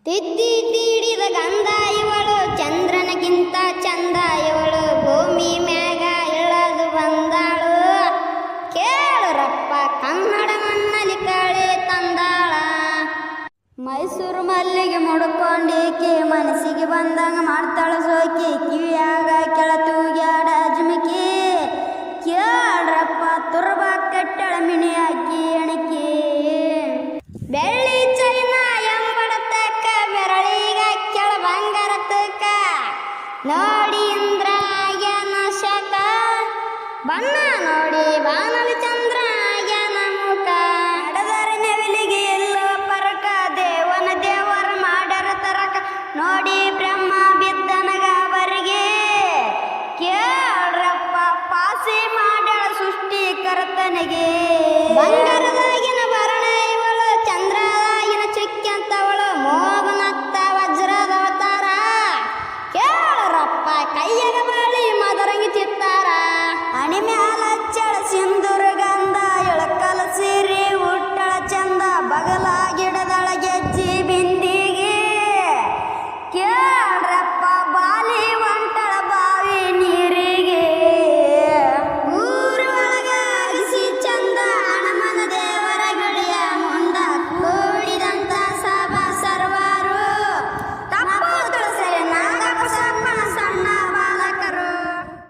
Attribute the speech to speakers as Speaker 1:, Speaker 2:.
Speaker 1: ತಿದ್ದಿ ತೀಡಿದ ಗಂಧ ಇವಳು, ಚಂದ್ರನಗಿಂತ ಚಂದ ಇವಳು, ಭೂಮಿ ಮ್ಯಾಗ ಇಳದು ಬಂದಾಳು. ಕೇಳರಪ್ಪ ಕನ್ನಡ ಮಣ್ಣಲ್ಲಿ ಕಳೆ ತಂದಾಳ. ಮೈಸೂರು ಮಲ್ಲಿಗೆ ಮುಡ್ಕೊಂಡೇಕೆ ಮನಸ್ಸಿಗೆ ಬಂದಂಗ ಮಾಡ್ತಾಳ ಸೋಕಿ, ಕಿವಿಯಾಗ ಕೆಳತೂಗ್ಯಾಡ ಜುಮಕಿ. ಕೇಳ್ರಪ್ಪ ತುರ್ಬ ಕಟ್ಟಳ ಮಿಣಿ ಹಾಕಿ ಎಣಕಿ. ಬೆಳ್ಳಿ ಚೈನ ಎಂಬಡತಕ್ಕ ಬೆರಳಿಗ ಕೆಳ ಬಂಗಾರ ತಕ್ಕ, ನೋಡಿ ಇಂದ್ರ ಆಗ್ಯಾನ ಶಕ, ಬಣ್ಣ ನೋಡಿ ಬಾನಲಿ ಚಂದ್ರ ಆಗ್ಯಾನ ಮುಖ. ನಡೆದರ ನೆವಿಲಿಗೆ ಎಲ್ಲೋ ಪರಕ, ದೇವನ ದೇವರ ಮಾಡರ ತರಕ, ನೋಡಿ ಬ್ರಹ್ಮ ಬಿದ್ದನಗ ಅವರಿಗೆ. ಕೇಳ್ರಪ್ಪ ಪಾಸಿ ಮಾಡಳ ಸೃಷ್ಟಿಕರ್ತನಿಗೆ. ಬಂಗಾರದಾಗಿನ ಭರಣ ಇವಳು, ಚಂದ್ರದಾಗಿನ ಚುಕ್ಕೆಂತವಳು, ಮೋಗನತ್ತ ವಜ್ರದ ಅವತಾರ. ಕೇಳರಪ್ಪ ಕೈಯಾಗ ಬಾಳಿ ಮದರಂಗಿ ಚಿತ್ತಾರ, ಹಣಿ ಮ್ಯಾಲ